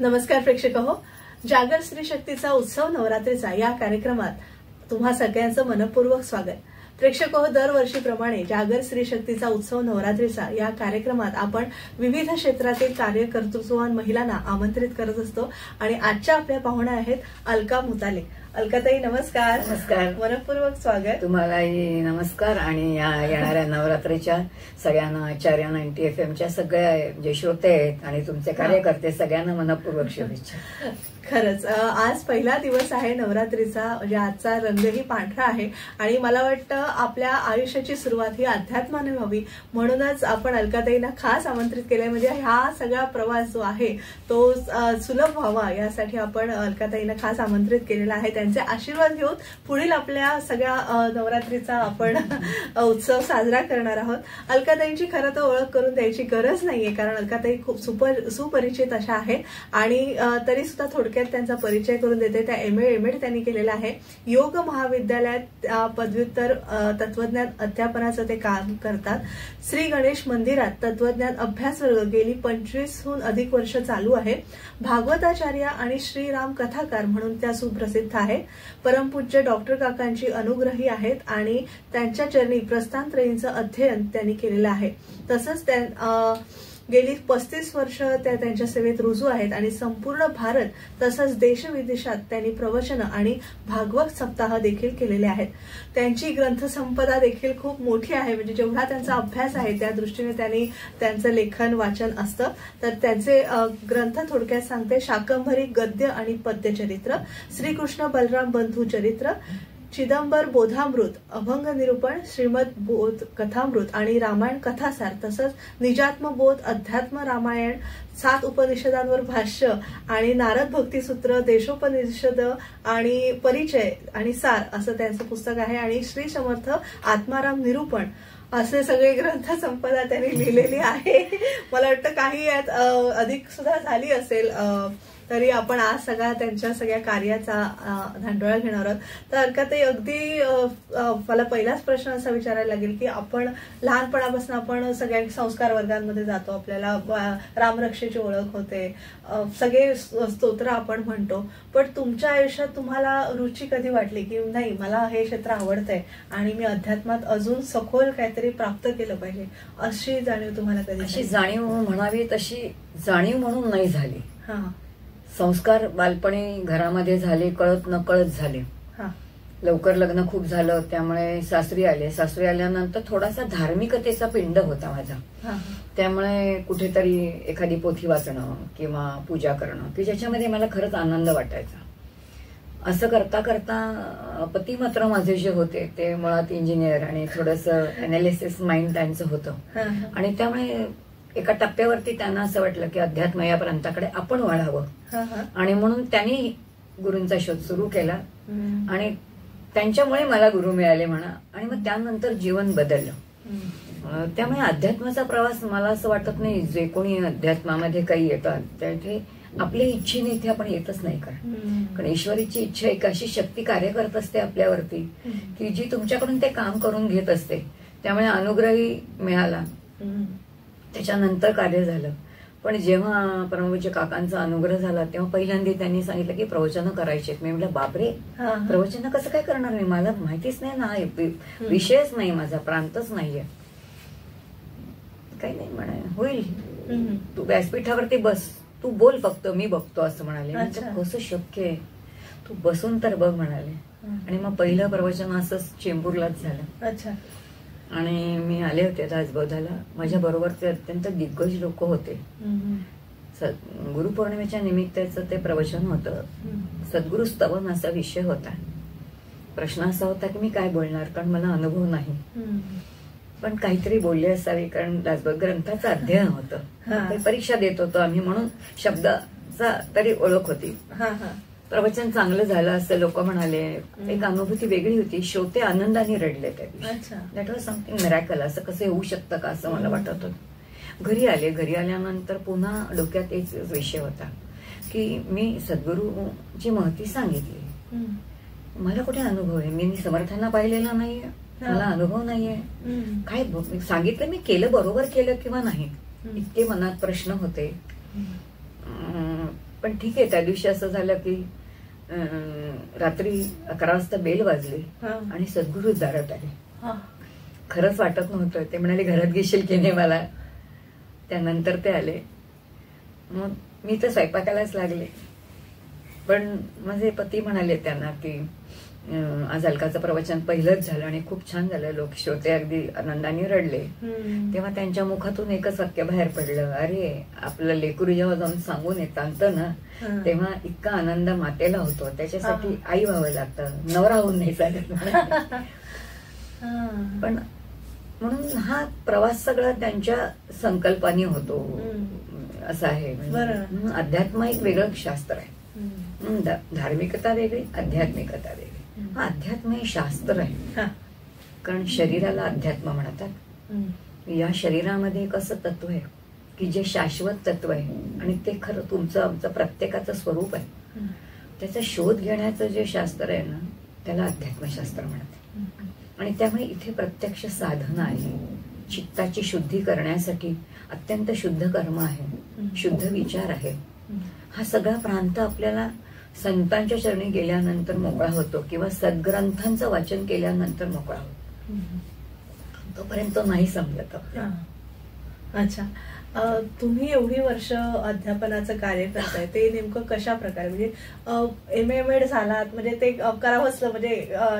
नमस्कार प्रेक्षक हो, जागर स्त्री शक्तीचा उत्सव नवरात्रीचा या कार्यक्रमात तुम्हा सगळ्यांचं मनपूर्वक स्वागत. प्रेक्षक हो, दरवर्षीप्रमाणे जागर स्त्री शक्तीचा उत्सव नवरात्रीचा या कार्यक्रमात आपण विविध क्षेत्रातील कार्यकर्तृत्ववान महिलांना आमंत्रित करत असतो आणि आजच्या आपल्या पाहुण्या आहेत अलका मुताले. अलकाताई नमस्कार. नमस्कार, मनपूर्वक स्वागत. तुम्हालाही नमस्कार आणि या येणाऱ्या नवरात्रीच्या सगळ्यांना आचार्य 90 FM सगळ्या जे श्रोते आहेत आणि तुमचे कार्यकर्ते सगळ्यांना मनपूर्वक शुभेच्छा. खरंच आज पहिला दिवस आहे नवरात्रीचा, म्हणजे आजचा रंगही पांढरा आहे आणि मला वाटतं आपल्या आयुष्याची सुरुवात ही अध्यात्माने व्हावी म्हणूनच आपण अलकाताईंना खास आमंत्रित केलंय. म्हणजे हा सगळा प्रवास जो आहे तो सुलभ व्हावा यासाठी आपण अलकाताईंना खास आमंत्रित केलेला आहे. त्यांचे आशीर्वाद घेऊन पुढील आपल्या सगळ्या नवरात्रीचा आपण उत्सव साजरा करणार आहोत. अलकाताईंची खरं तर ओळख करून द्यायची गरज नाहीये, कारण अलकाताई खूप सुपरिचित अशा आहेत आणि तरी सुद्धा थोडक्यात त्यांचा परिचय करून देते. त्या एमएड त्यांनी केलेला आहे. योग महाविद्यालयात पदव्युत्तर तत्वज्ञान अध्यापनाचं ते काम करतात. श्री गणेश मंदिरात तत्वज्ञान अभ्यास वर्ग गेली 25हून अधिक वर्ष चालू आहे. भागवताचार्य आणि श्रीराम कथाकार म्हणून त्या सुप्रसिद्ध आहेत. परमपूज्य डॉक्टर काकांची अनुग्रही आहेत आणि त्यांच्या चरणी प्रस्थानत्रयींचं अध्ययन त्यांनी केलेलं आहे. तसंच गेली 35 वर्ष त्या त्यांच्या सेवेत रुजू आहेत आणि संपूर्ण भारत तसंच देशविदेशात त्यांनी प्रवचन आणि भागवत सप्ताह देखील केलेले आहेत. त्यांची ग्रंथसंपदा देखील खूप मोठी आहे. म्हणजे जेवढा त्यांचा अभ्यास आहे त्या दृष्टीने त्यांनी त्यांचं लेखन वाचन असतं. तर त्यांचे ग्रंथ थोडक्यात सांगते: शाकंभरी गद्य आणि पद्यचरित्र, श्रीकृष्ण बलराम बंधू चरित्र, चिदंबर बोधामृत, अभंग निरूपण, श्रीमद बोध कथामृत आणि रामायण कथासार, तसंच निजात्म बोध, अध्यात्म रामायण, 7 उपनिषदांवर भाष्य आणि नारद भक्तिसूत्र, देशोपनिषद आणि परिचय आणि सार असं त्यांचं पुस्तक आहे. आणि श्री समर्थ आत्माराम निरूपण असे सगळे ग्रंथ संपदा त्यांनी लिहिलेली आहे. मला वाटतं काही यात अधिक सुद्धा झाली असेल, तरी आपण आज सगळा त्यांच्या सगळ्या कार्याचा धांडोळा घेणार आहोत. तर अलकाताई, अगदी मला पहिलाच प्रश्न असा विचारायला लागेल की आपण लहानपणापासून आपण सगळ्या संस्कार वर्गांमध्ये जातो, आपल्याला रामरक्षेची ओळख होते, सगळे स्तोत्र आपण म्हणतो, पण तुमच्या आयुष्यात तुम्हाला रुची कधी वाटली की नाही, मला हे क्षेत्र आवडतंय आणि मी अध्यात्मात अजून सखोल काहीतरी प्राप्त केलं पाहिजे, अशी जाणीव तुम्हाला कधी? अशी जाणीव म्हणावी तशी जाणीव म्हणून नाही झाली. हा, संस्कार बालपणी घरामध्ये झाले, कळत न कळत झाले. लवकर लग्न खूप झालं, त्यामुळे सासरी आले. सासरी आल्यानंतर थोडासा धार्मिकतेचा पिंड होता माझा. त्यामुळे कुठेतरी एखादी पोथी वाचणं किंवा पूजा करणं की ज्याच्यामध्ये मला खरंच आनंद वाटायचा. असं करता करता पती मात्र माझे जे होते ते मुळात इंजिनियर आणि थोडंसं अनालिसिस माइंड त्यांचं होतं आणि त्यामुळे एका टप्प्यावरती त्यांना असं वाटलं की अध्यात्म या प्रांताकडे आपण वाढावं आणि म्हणून त्यांनी गुरूंचा शोध सुरू केला आणि त्यांच्यामुळे मला गुरु मिळाले म्हणा. आणि मग त्यानंतर जीवन बदललं. त्यामुळे अध्यात्माचा प्रवास मला असं वाटत नाही जे कोणी अध्यात्मामध्ये काही येतात त्याथे आपल्या इच्छेने इथे आपण येतच नाही. कारण ईश्वरीची इच्छा एक अशी शक्ती कार्य करत असते आपल्यावरती की जी तुमच्याकडून ते काम करून घेत असते. त्यामुळे अनुग्रही मिळाला, त्याच्यानंतर कार्य झालं. पण जेव्हा परमपूज्य काकांचा अनुग्रह झाला तेव्हा पहिल्यांदा त्यांनी सांगितलं की प्रवचनं करायचे. मी म्हटलं बापरे, प्रवचनं कसं काय करणार मी, मला माहितीच नाही ना, विषयच नाही, माझा प्रांतच नाहीये. काही नाही म्हणे, होईल, तू व्यासपीठावरती बस, तू बोल फक्त, मी बघतो असं म्हणाले. कसं शक्य आहे, तू बसून तर बघ म्हणाले. आणि मग पहिलं प्रवचन असंच चेंबूरलाच झालं. अच्छा. आणि मी आले होते राजबोधाला. माझ्या बरोबर ते अत्यंत दिग्गज लोक होते. गुरुपौर्णिमेच्या निमित्ताचं ते प्रवचन होतं. सद्गुरु स्तवन असा विषय होता. प्रश्न असा होता की मी काय बोलणार, कारण मला अनुभव नाही, पण काहीतरी बोलले असावे, कारण राजबोध ग्रंथाचं अध्ययन होतं. परीक्षा देत होतो आम्ही म्हणून शब्दाचा तरी ओळख होती. प्रवचन चांगलं झालं असं लोक म्हणाले. एक अनुभूती वेगळी होती. श्रोते आनंदाने रडले त्या दिवशी. That was something miracle. असं कसं येऊ शकतं का असं मला वाटत होतं. घरी आले. घरी आल्यानंतर पुन्हा डोक्यात एक विषय होता की मी सद्गुरूची महती सांगितली, मला कुठे अनुभव आहे, मी समर्थांना पाहिलेला नाहीये, मला अनुभव नाहीये, काय सांगितलं मी केलं, बरोबर केलं किंवा नाही, इतके मनात प्रश्न होते. पण ठीक आहे. त्या दिवशी असं झालं की रात्री 11 वाजता बेल वाजली आणि सद्गुरू दारात आले. खरंच वाटत नव्हतं. ते म्हणाले घरात घेशील की नाही मला. त्यानंतर ते आले. मग मी तर स्वयंपाकालाच लागले. पण माझे पती म्हणाले त्यांना की आज अलकाचं प्रवचन पहिलंच झालं आणि खूप छान झालं. लोक श्रोते अगदी आनंदाने रडले. तेव्हा त्यांच्या मुखातून एकच वाक्य बाहेर पडलं, अरे आपलं लेकरू जेव्हा जाऊन सांगून येतं ना तेव्हा इतका आनंद मातेला होतो. त्याच्यासाठी आई व्हावं लागतं, नवरा होऊन नाही चालत. पण म्हणून हा प्रवास सगळा त्यांच्या संकल्पाने होतो असं आहे. अध्यात्म एक वेगळं शास्त्र आहे. धार्मिकता वेगळी, आध्यात्मिकता वेगळी. अध्यात्म हे शास्त्र आहे. कारण शरीराला अध्यात्म म्हणतात. या शरीरामध्ये एक असं तत्व आहे की जे शाश्वत तत्व आहे आणि ते खरं तुमचं आमचं प्रत्येकाचं स्वरूप आहे. त्याचा शोध घेण्याचं जे शास्त्र आहे ना त्याला अध्यात्मशास्त्र म्हणतात. आणि त्यामुळे इथे प्रत्यक्ष साधना आहे. चित्ताची शुद्धी करण्यासाठी अत्यंत शुद्ध कर्म आहे, शुद्ध विचार आहे. हा सगळा प्रांत आपल्याला संतांच्या चरणी गेल्यानंतर मोकळा होतो किंवा सद्ग्रंथांचं वाचन केल्यानंतर मोकळा होतो. तोपर्यंत नाही समजत आपल्याला. अच्छा, तुम्ही एवढी वर्ष अध्यापनाचं कार्य करताय ते नेमकं कशा प्रकारे, म्हणजे एम.एड झालात म्हणजे ते करावंच, म्हणजे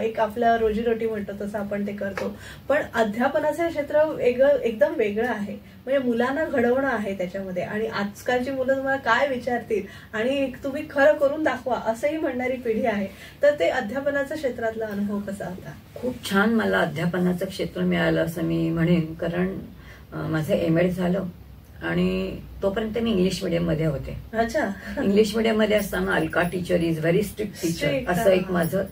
एक आपलं रोजीरोटी म्हणतो तसं आपण ते करतो. पण अध्यापनाचं क्षेत्र एकदम वेगळं आहे. म्हणजे मुलांना घडवणं आहे त्याच्यामध्ये. आणि आजकालची मुलं तुम्हाला काय विचारतील आणि तुम्ही खरं करून दाखवा असंही म्हणणारी पिढी आहे. तर ते अध्यापनाच्या क्षेत्रातला अनुभव कसा होता? खूप छान मला अध्यापनाचं क्षेत्र मिळालं असं मी म्हणेन. कारण माझं एम.एड झालं आणि तोपर्यंत मी इंग्लिश मीडियम मध्ये होते. अच्छा. इंग्लिश मीडियम मध्ये असताना Alka teacher is very strict teacher असं एक माझं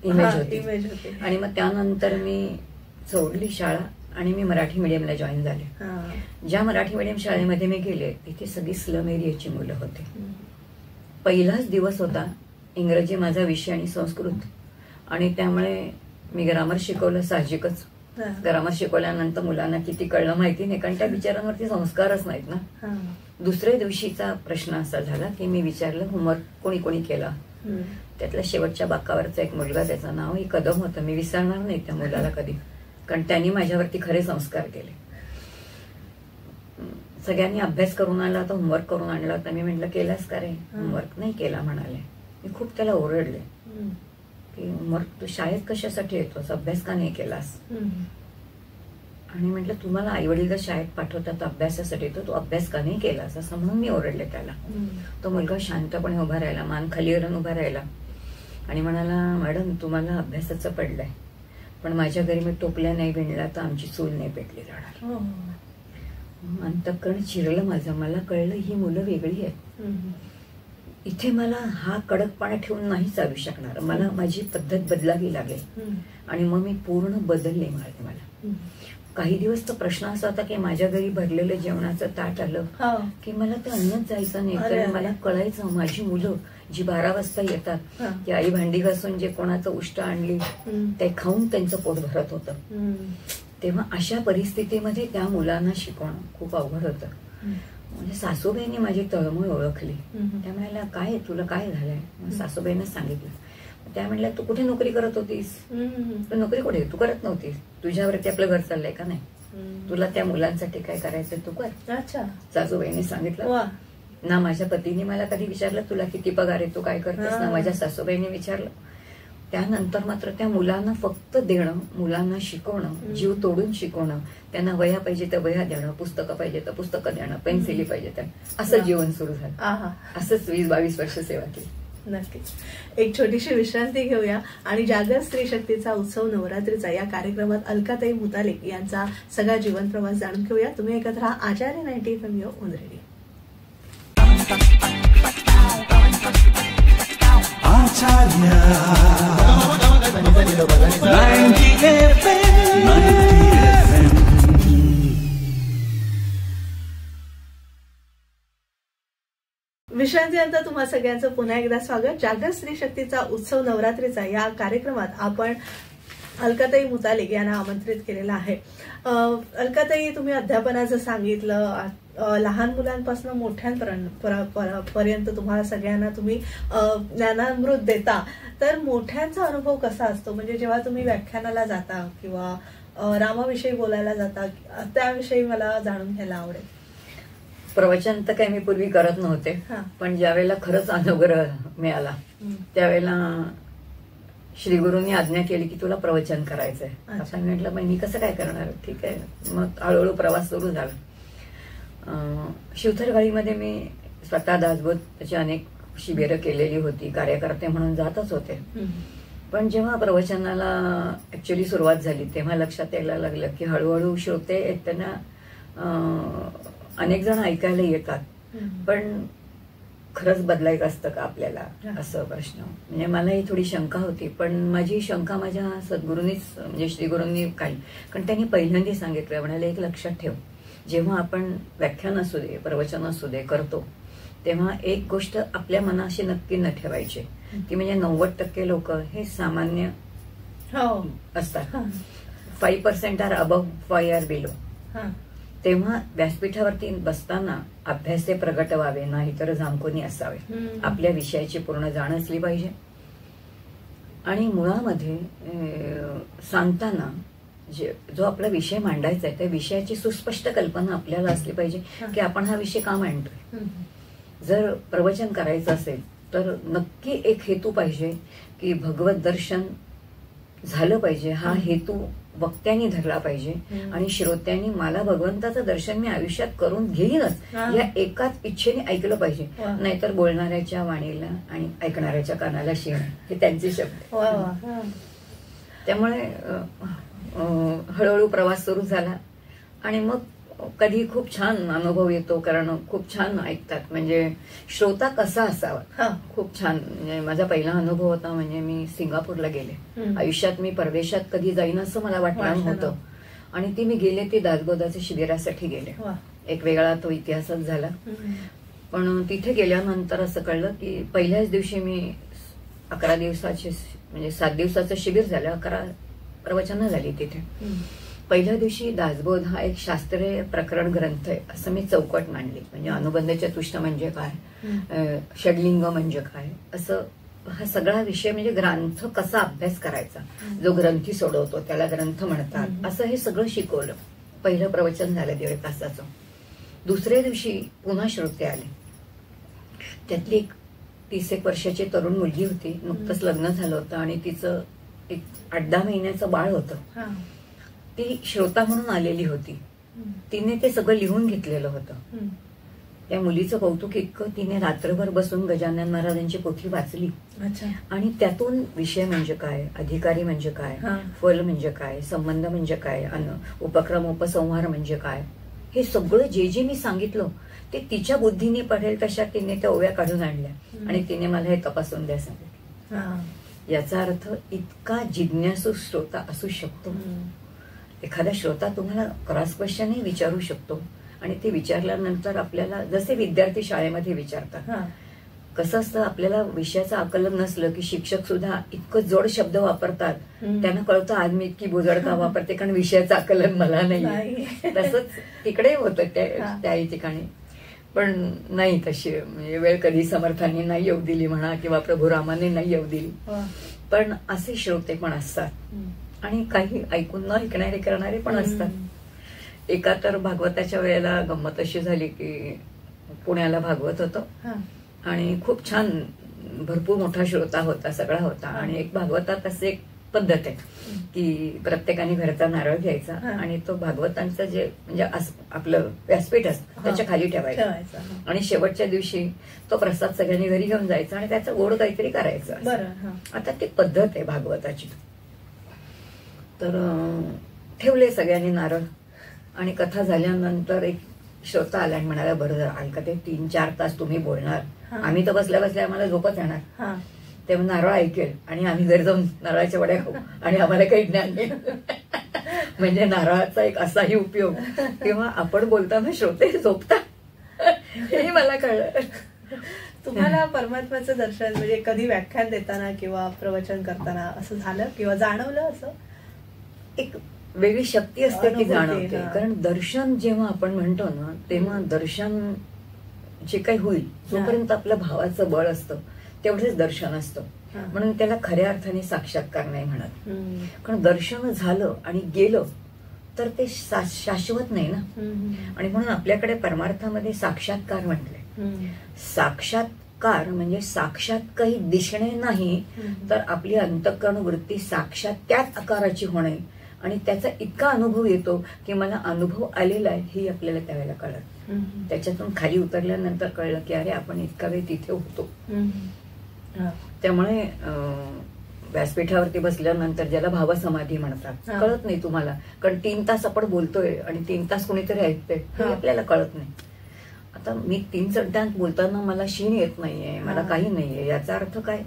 इमेज होती. आणि मग त्यानंतर मी सोडली शाळा आणि मी मराठी मीडियमला जॉईन झाले. ज्या मराठी मीडियम शाळेमध्ये मी गेले तिथे सगळी स्लम एरियाची मुलं होते. पहिलाच दिवस होता, इंग्रजी माझा विषय आणि संस्कृत, आणि त्यामुळे मी ग्रामर शिकवलं. साहजिकच ग्रामर शिकवल्यानंतर मुलांना किती कळलं माहिती नाही, कारण त्या बिचारांवरती संस्कारच नाहीत ना. दुसऱ्या दिवशीचा प्रश्न असा झाला की मी विचारलं होमवर्क कोणी कोणी केला. त्यातल्या शेवटच्या बाकावरचा एक मुलगा, त्याचं नाव कदम होतं. मी विसरणार नाही त्या मुलाला कधी, कारण त्यांनी माझ्यावरती खरे संस्कार केले. सगळ्यांनी अभ्यास करून आणला होता, होमवर्क करून आणला होता. मी म्हटलं केलास का रे? होमवर्क नाही केला म्हणाले. मी खूप त्याला ओरडले की होमवर्क तू शाळेत कशासाठी येतोस, अभ्यास का नाही केलास? आणि म्हटलं तुम्हाला आई वडील जर शाळेत पाठवतात अभ्यासासाठी तर तू अभ्यास का नाही केलास, असं म्हणून मी ओरडले त्याला. तो मुलगा शांतपणे उभा राहिला, मान खाली करून उभा राहिला आणि म्हणाला, मॅडम तुम्हाला अभ्यासाचं पडलंय, पण माझ्या घरी मी टोपल्या नाही विणल्या तर आमची चूल नाही पेटली जाणार. अंतःकरण चिरलं माझं. मला कळलं ही मुलं वेगळी आहेत. इथे मला हा कडकपणा ठेवून नाही चालू शकणार. मला माझी पद्धत बदलावी लागेल. आणि मग मी पूर्ण बदलले. मला काही दिवस तर प्रश्न असा होता की माझ्या घरी भरलेलं जेवणाचं ताट आलं की मला ते अन्नच जायचं नाही. तर मला कळायचं माझी मुलं जी 12 वाजता येतात ती आई भांडी घासून जे कोणाचं उष्ट आणली ते खाऊन त्यांचं पोट भरत होतं. तेव्हा अशा परिस्थितीमध्ये त्या मुलांना शिकवणं खूप अवघड होतं. म्हणजे सासूबाईंनी माझी तळमळ ओळखली. त्या म्हणाल्या, काय तुला काय झालंय? सासूबाईंना सांगितलं. त्या म्हणल्या, तू कुठे नोकरी करत होतीस? तू नोकरी कुठे तू करत नव्हतीस, तुझ्यावरती आपलं घर चाललंय का नाही, तुला त्या मुलांसाठी काय करायचं तू कर. अच्छा. सासूबाईंनी सांगितलं. ना माझ्या पतीने मला कधी विचारलं तुला किती पगार आहे, तू काय करतेस, ना माझ्या सासूबाईंनी विचारलं. त्यानंतर मात्र त्या मुलांना फक्त देणं, मुलांना शिकवणं, जीव तोडून शिकवणं, त्यांना वह्या पाहिजे तर वह्या देणं, पुस्तकं पाहिजे तर पुस्तकं देणं, पेन्सिली पाहिजे तर, असं जीवन सुरू झालं. असंच 20-22 वर्ष सेवा केली. नक्कीच. एक छोटीशी विश्रांती घेऊया आणि जागर स्त्री शक्तीचा उत्सव नवरात्रीचा या कार्यक्रमात अलकाताई मुताले यांचा सगळा जीवन प्रवास जाणून घेऊया. तुम्ही ऐकत राहा आचार्य 90 FM ऑन रेडिओ. विश्रांतीनंतर तुम्हा सगळ्यांचं पुन्हा एकदा स्वागत. जागर स्त्री शक्तीचा उत्सव नवरात्रीचा या कार्यक्रमात आपण अलकाताई मुताले यांना आमंत्रित केलेलं आहे. अलकाताई, तुम्ही अध्यापनाचं सांगितलं, लहान मुलांपासून मोठ्यांपर्यंत तुम्हाला सगळ्यांना तुम्ही ज्ञानामृत देता, तर मोठ्यांचा अनुभव कसा असतो? म्हणजे जेव्हा तुम्ही व्याख्यानाला जाता किंवा रामाविषयी बोलायला जाता, त्याविषयी मला जाणून घ्यायला आवडेल. प्रवचन तर काही मी पूर्वी करत नव्हते, पण ज्यावेळेला खरंच अनुग्रह मिळाला त्यावेळेला श्री गुरूंनी आज्ञा केली की तुला प्रवचन करायचंय. आपण म्हटलं मी कसं काय करणार, ठीक आहे. मग हळूहळू प्रवास सुरू झाला. शिवथरगाळीमध्ये मी स्वतः दासबोधची अनेक शिबिरं केलेली होती, कार्यकर्ते म्हणून जातच होते. पण जेव्हा प्रवचनाला ऍक्च्युली सुरुवात झाली तेव्हा लक्षात यायला लागलं की हळूहळू श्रोते त्यांना अनेक जण ऐकायला येतात, पण खरंच बदलायचं असतं का आपल्याला, असं प्रश्न. म्हणजे मलाही थोडी शंका होती, पण माझी शंका माझ्या सद्गुरूंनीच म्हणजे श्रीगुरूंनी काढली. कारण त्यांनी पहिल्यांदा सांगितलं, म्हणाले एक लक्षात ठेव, जेव्हा आपण व्याख्यान असू दे प्रवचन असू दे करतो तेव्हा एक गोष्ट आपल्या मनाशी नक्की न ठेवायची, ती म्हणजे 90% लोक हे सामान्य असतात. 5% आर अबव्ह, 5 आर बिलो. तेव्हा व्यासपीठावरती बसताना अभ्यासे प्रगट व्हावे, नाहीतर जामकोनी असावे. आपल्या विषयाची पूर्ण जाण असली पाहिजे. आणि मुळामध्ये सांगताना जो आपला विषय मांडायचा आहे त्या विषयाची सुस्पष्ट कल्पना आपल्याला असली पाहिजे की आपण हा विषय का मांडतोय. जर प्रवचन करायचं असेल तर नक्की एक हेतू पाहिजे की भगवत दर्शन झालं पाहिजे. हा हेतू वक्त्यांनी धरला पाहिजे आणि श्रोत्यांनी मला भगवंताचं दर्शन मी आयुष्यात करून घेईनच या एकाच इच्छेने ऐकलं पाहिजे. नाहीतर बोलणाऱ्याच्या वाणीला आणि ऐकणाऱ्याच्या कानाला शिण, हे त्यांचे शब्द. त्यामुळे हळूहळू प्रवास सुरू झाला आणि मग कधी खूप छान अनुभव येतो, कारण खूप छान ऐकतात. म्हणजे श्रोता कसा असावा, खूप छान. म्हणजे माझा पहिला अनुभव होता म्हणजे मी सिंगापूरला गेले. आयुष्यात मी परदेशात कधी जाईन असं मला वाटलं होतं, आणि ती मी गेले ते दासबोधाच्या शिबिरासाठी गेले. एक वेगळा तो इतिहासच झाला. पण तिथे गेल्यानंतर असं कळलं की पहिल्याच दिवशी मी 11 दिवसाचे म्हणजे 7 दिवसाचं शिबिर झालं, 11 प्रवचनं झाली तिथे. पहिल्या दिवशी दासबोध हा एक शास्त्रीय प्रकरण ग्रंथ आहे असं मी चौकट मांडली. म्हणजे अनुबंध चतुष्ट म्हणजे काय, षडलिंग म्हणजे काय, असं हा सगळा विषय म्हणजे ग्रंथ कसा अभ्यास करायचा, जो ग्रंथी सोडवतो त्याला ग्रंथ म्हणतात, असं हे सगळं शिकवलं. पहिलं प्रवचन झालं 1.5 तासाचं. दुसऱ्या दिवशी पुन्हा श्रोते आले. त्यातली एक 30 वर्षाची तरुण मुलगी होती, नुकतंच लग्न झालं होतं आणि तिचं एक 8-10 महिन्याचं बाळ होतं. ती श्रोता म्हणून आलेली होती. तिने ते सगळं लिहून घेतलेलं होतं. त्या मुलीचं कौतुक इतकं, तिने रात्रभर बसून गजानन महाराजांची पोथी वाचली आणि त्यातून विषय म्हणजे काय, अधिकारी म्हणजे काय, फल म्हणजे काय, संबंध म्हणजे काय, उपक्रम उपसंहार म्हणजे काय, हे सगळं जे मी सांगितलं ते तिच्या बुद्धीने पडेल तशा तिने त्या ओव्या काढून आणल्या आणि तिने मला हे तपासून द्या सांगितलं. याचा अर्थ इतका जिज्ञासू श्रोता असू शकतो. एखादा श्रोता तुम्हाला क्रॉस क्वेश्चनही विचारू शकतो आणि ते विचारल्यानंतर आपल्याला, जसे विद्यार्थी शाळेमध्ये विचारतात, कसं असतं आपल्याला विषयाचं आकलन नसलं की शिक्षक सुद्धा इतकं जोड शब्द वापरतात, त्यांना कळतं आज मी इतकी बोजड का वापरते कारण विषयाचं आकलन मला नाही. तसंच तिकडे होतं त्याही ठिकाणी. पण नाही तशी म्हणजे वेळ कधी समर्थांनी नाही येऊ दिली म्हणा किंवा प्रभू रामाने नाही येऊ दिली. पण असे श्रोते पण असतात आणि काही ऐकून न ऐकणारे करणारे पण असतात. एका तर भागवताच्या वेळेला गंमत अशी झाली की पुण्याला भागवत होतं आणि खूप छान भरपूर मोठा श्रोता होता, सगळा होता. आणि एक भागवतात असे एक पद्धत आहे की प्रत्येकाने घरचा नारळ घ्यायचा आणि तो भागवतांचं जे म्हणजे आपलं व्यासपीठ असतं त्याच्या खाली ठेवायचा आणि शेवटच्या दिवशी तो प्रसाद सगळ्यांनी घरी घेऊन जायचा आणि त्याचं गोड काहीतरी करायचं. आता ती पद्धत आहे भागवताची. तर ठेवले सगळ्यांनी नारळ आणि कथा झाल्यानंतर एक श्रोता आला आणि म्हणाला, बरं जर ऐका ते 3-4 तास तुम्ही बोलणार, आम्ही तर बसल्या बसल्या आम्हाला झोपच येणार, तेव्हा नारळ ऐकेल आणि आम्ही घरी जाऊन नारळाच्या वड्या खाऊ आणि आम्हाला काही ज्ञान नाही. म्हणजे नारळाचा एक असाही उपयोग किंवा आपण बोलताना श्रोते झोपतात हेही मला कळलं. तुम्हाला परमात्म्याचं दर्शन म्हणजे कधी व्याख्यान देताना किंवा प्रवचन करताना असं झालं किंवा जाणवलं असं? एक वेगळी शक्ती असते ती जाणवते. कारण दर्शन जेव्हा आपण म्हणतो ना तेव्हा दर्शन जे काही होईल जोपर्यंत आपल्या भावाचं बळ असतं तेवढेच दर्शन असतं. म्हणून त्याला खऱ्या अर्थाने साक्षात्कार नाही म्हणत. कारण दर्शन झालं आणि गेलं तर ते शाश्वत नाही ना. आणि म्हणून आपल्याकडे परमार्थामध्ये साक्षात्कार म्हटले. साक्षात्कार म्हणजे साक्षात काही दिसणे नाही तर आपली अंतःकरण वृत्ती साक्षात त्याच आकाराची होणे आणि त्याचा इतका अनुभव येतो की मला अनुभव आलेला आहे ही आपल्याला त्यावेळेला कळत. त्याच्यातून खाली उतरल्यानंतर कळलं की अरे आपण इतका वेळ तिथे होतो. त्यामुळे व्यासपीठावरती बसल्यानंतर ज्याला भावसमाधी म्हणतात कळत नाही तुम्हाला. कारण 3 तास आपण बोलतोय आणि 3 तास कोणीतरी ऐकतंय हे आपल्याला कळत नाही. आता मी 3 चढ्यात बोलताना मला शीण येत नाहीये, मला काही नाहीये. याचा अर्थ काय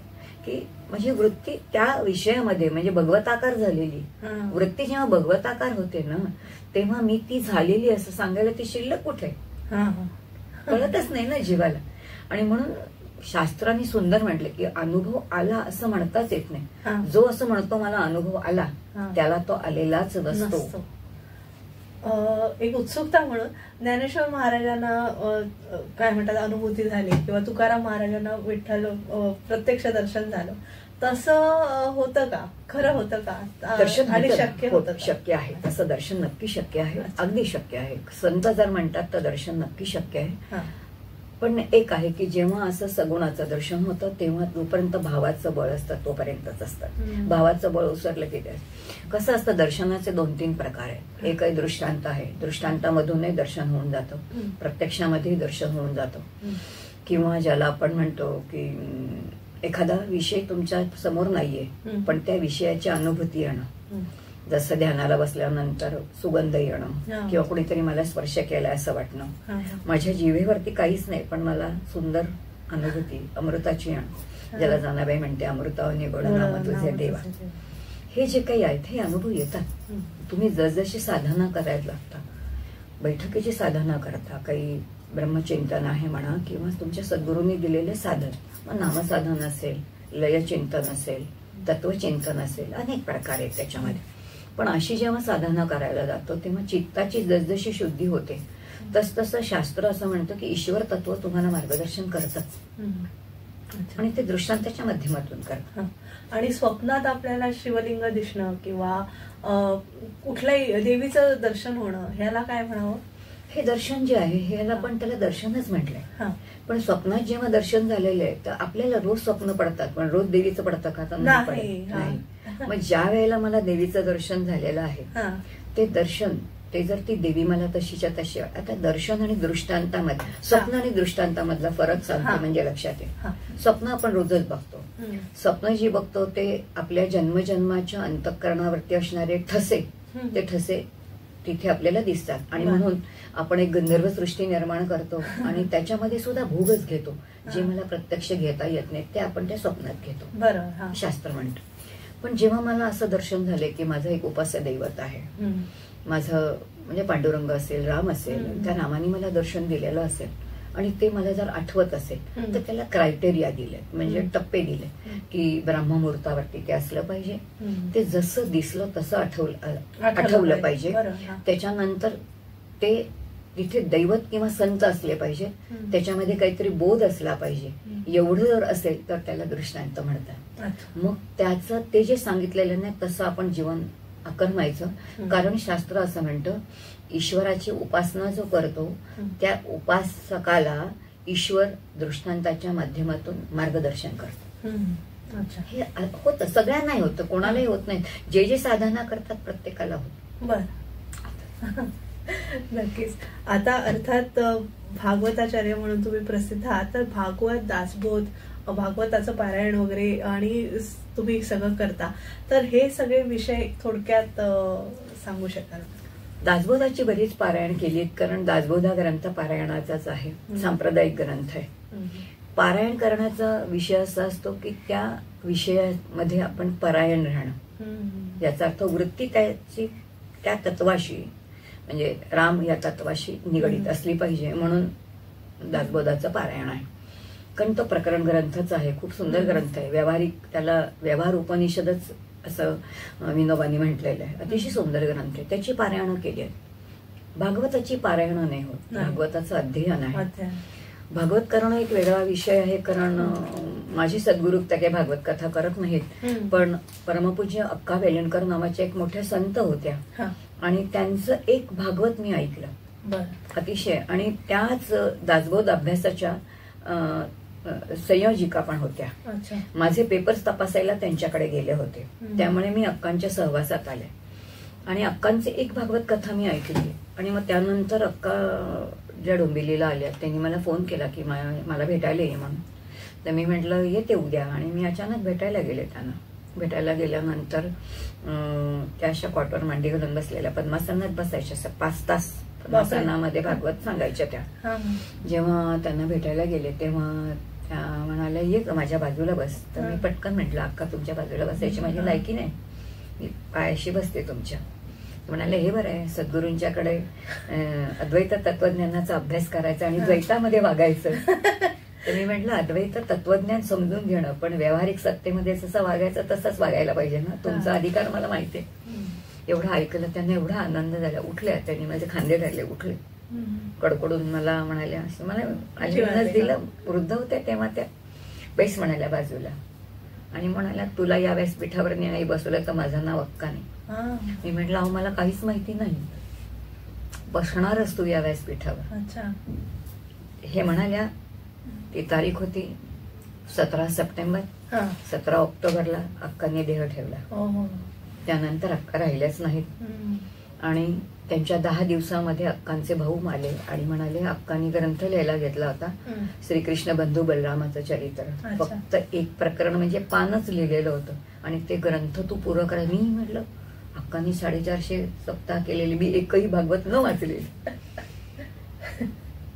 की माझी वृत्ती त्या विषयामध्ये म्हणजे भगवताकार झालेली वृत्ती जेव्हा भगवताकार होते ना तेव्हा मी ती झालेली असं सांगायला ती शिल्लक कुठे कळतच नाही ना जीवाला. आणि म्हणून शास्त्रांनी सुंदर म्हटले की अनुभव आला असं म्हणताच येत नाही. जो असं म्हणतो मला अनुभव आला त्याला तो आलेलाच नसतो. एक उत्सुकता म्हणून ज्ञानेश्वर महाराजांना काय म्हणतात अनुभूती झाली किंवा तुकाराम महाराजांना विठ्ठल प्रत्यक्ष दर्शन झालं तसं होतं का? खरं होतं का? दर्शन आणि शक्य होतं? शक्य आहे तसं दर्शन नक्की शक्य आहे. अगदी शक्य आहे. संत जर म्हणतात तर दर्शन नक्की शक्य आहे. पण एक आहे की जेव्हा असं सगुणाचं दर्शन होतं तेव्हा जोपर्यंत भावाचं बळ असतं तोपर्यंतच असतं. भावाचं बळ उसरलं की कसं असतं. दर्शनाचे 2-3 प्रकार आहेत. एक आहे दृष्टांत आहे. दृष्टांतामधूनही दर्शन होऊन जातं, प्रत्यक्षामध्ये दर्शन होऊन जातं. किंवा ज्याला आपण म्हणतो की एखादा विषय तुमच्या समोर नाहीये पण त्या विषयाची अनुभूती येणं. जसं ध्यानाला बसल्यानंतर सुगंध येणं किंवा कुणीतरी मला स्पर्श केलाय असं वाटणं. माझ्या जिभेवरती काहीच नाही पण मला सुंदर अनुभूती अमृताची येणं. ज्याला जानाबाई म्हणते अमृतावनी गोड नाम तुझे देवा. हे जे काही आहेत हे अनुभव येतात. तुम्ही जसजशी साधना करायला लागता, बैठकीची साधना करता, काही ब्रह्मचिंतन आहे म्हणा किंवा तुमच्या सद्गुरूंनी दिलेले साधन, मग नामसाधन असेल, लयचिंतन असेल, तत्वचिंतन असेल, अनेक प्रकार आहेत त्याच्यामध्ये. पण अशी जेव्हा साधना करायला जातो तेव्हा चित्ताची जसजशी शुद्धी होते तसतसं शास्त्र असं म्हणतं की ईश्वर तत्व तुम्हाला मार्गदर्शन करतच आणि ते दृष्टांताच्या माध्यमातून करतात. आणि स्वप्नात आपल्याला शिवलिंग दिसणं किंवा कुठल्याही देवीचं दर्शन होणं ह्याला काय म्हणावं? हे दर्शन जे आहे ह्याला पण त्याला दर्शनच म्हटलंय. पण स्वप्नात जेव्हा दर्शन झालेलं आहे तर आपल्याला रोज स्वप्न पडतात पण रोज देवीचं पडतं का? नाही. मग ज्या वेळेला मला देवीचं दर्शन झालेलं आहे ते दर्शन ते जर ती देवी मला तशीच्या तशी. आता दर्शन आणि दृष्टांतामध्ये स्वप्न आणि दृष्टांतामधला फरक सांगतो म्हणजे लक्षात येईल. स्वप्न आपण रोजच बघतो. स्वप्न जी बघतो ते आपल्या जन्मजन्माच्या अंतःकरणावरती असणारे ठसे ते ठसे तिथे आपल्याला दिसतात. आणि म्हणून आपण एक गंधर्व सृष्टी निर्माण करतो आणि त्याच्यामध्ये सुद्धा भोगच घेतो. जे मला प्रत्यक्ष घेता येत नाही ते आपण त्या स्वप्नात घेतो. बरोबर शास्त्र म्हणतं. पण जेव्हा मला असं दर्शन झाले की माझं एक उपास्य दैवत आहे, माझं म्हणजे पांडुरंग असेल, राम असेल, त्या रामाने मला दर्शन दिलेलं असेल आणि ते मला जर आठवत असेल तर त्याला क्रायटेरिया दिले म्हणजे टप्पे दिले की ब्रह्ममुहूर्तावरती ते असलं पाहिजे, ते जसं दिसलं तसं आठवलं पाहिजे. त्याच्यानंतर ते तिथे दैवत किंवा संत असले पाहिजे, त्याच्यामध्ये काहीतरी बोध असला पाहिजे. एवढं जर असेल तर त्याला दृष्टांत म्हणतात. मग त्याचं ते जे सांगितलेलं नाही तसं आपण जीवन आकर्मायचं. कारण शास्त्र असं म्हणतं ईश्वराची उपासना जो करतो त्या उपासकाला ईश्वर दृष्टांताच्या माध्यमातून मार्गदर्शन करतो. हे होतं, सगळ्यांनाही होतं, कोणालाही होत नाही. जे जे साधना करतात प्रत्येकाला होत. बर नक्कीच. आता अर्थात भागवताचार्य म्हणून तुम्ही प्रसिद्ध आहात तर भागवत दासबोध भागवताचं पारायण वगैरे आणि तुम्ही सगळं करता तर हे सगळे विषय थोडक्यात सांगू शकाल? दासबोधाची बरीच पारायण केली कारण दासबोध हा ग्रंथ पारायणाचाच आहे, सांप्रदायिक ग्रंथ आहे. पारायण करण्याचा विषय असा असतो की त्या विषयामध्ये आपण परायण राहणं. याचा अर्थ वृत्ती त्याची त्या तत्वाशी म्हणजे राम या तत्वाशी निगडीत असली पाहिजे म्हणून दासबोधाचं पारायण आहे. कारण तो प्रकरण ग्रंथच आहे, खूप सुंदर ग्रंथ आहे. व्यावहारिक त्याला व्यवहार उपनिषदच असं विनोबांनी म्हटलेलं आहे. अतिशय सुंदर ग्रंथ आहे. त्याची पारायणं केली आहेत. भागवताची पारायणं नाही होत, भागवताचं अध्ययन आहे. भागवत करणं एक वेगळा विषय आहे, कारण माझे सद्गुरू त्या काही भागवत कथा करत नाहीत, पण परमपूज्य अक्का वेलणकर नावाच्या एक मोठ्या संत होत्या आणि त्यांचं एक भागवत मी ऐकलं अतिशय. आणि त्याच दासबोध अभ्यासाच्या संयोजिका पण होत्या. माझे पेपर्स तपासायला त्यांच्याकडे गेले होते, त्यामुळे मी अक्कांच्या सहवासात आले आणि अक्कांचे एक भागवत कथा मी ऐकली. आणि मग त्यानंतर अक्का ज्या डोंबिवलीला आल्या त्यांनी मला फोन केला की मला भेटायला ये म्हणून. तर मी म्हटलं येते उद्या. आणि मी अचानक भेटायला गेले त्यांना. भेटायला गेल्यानंतर त्या अशा कॉटवर मांडी घालून बसलेल्या पद्मासनात बसायच्या 5 तास पद्मासनामध्ये भागवत सांगायच्या त्या. जेव्हा त्यांना भेटायला गेले तेव्हा त्या म्हणाल्या ये माझ्या बाजूला बस. तर मी पटकन म्हटलं अक्का तुमच्या बाजूला बसायची माझी लायकी नाही, मी पायाशी बसते तुमच्या. म्हणाले हे बरं आहे, सद्गुरूंच्याकडे अद्वैत तत्वज्ञानाचा अभ्यास करायचा आणि द्वैतामध्ये वागायचं. तर मी म्हटलं अद्वैत तत्वज्ञान समजून घेणं, पण व्यावहारिक सत्तेमध्ये जसं वागायचं तसंच वागायला पाहिजे ना, तुमचा अधिकार मला माहिती आहे. एवढं ऐकलं त्यांना, एवढा आनंद झाला. उठल्या त्यांनी माझे खांदे धरले, उठले कडकडून मला म्हणाल्या, असं मला आशीर्वाद दिला. वृद्ध होत्या तेव्हा त्या. बैस म्हणाल्या बाजूला आणि म्हणाल्या तुला या व्यासपीठावर नाही बसवलं तर माझं नाव अक्का नाही. मी म्हटलं अहो मला काहीच माहिती नाही, बसणारच तू या व्यासपीठावर. हे म्हणाल्या. ती तारीख होती 17 सप्टेंबर. 17 ऑक्टोबरला अक्कांनी देह ठेवला. त्यानंतर अक्का राहिल्याच नाहीत. आणि त्यांच्या 10 दिवसामध्ये अक्कांचे भाऊ आले आणि म्हणाले अक्कांनी ग्रंथ लिहायला घेतला होता श्रीकृष्ण बंधू बलरामाचं चरित्र. फक्त एक प्रकरण म्हणजे पानच लिहिलेलं होतं आणि ते ग्रंथ तू पुरं करा. मी म्हटलं अक्कांनी 450 सप्ताह केलेली, मी एकही भागवत न वाचलेली.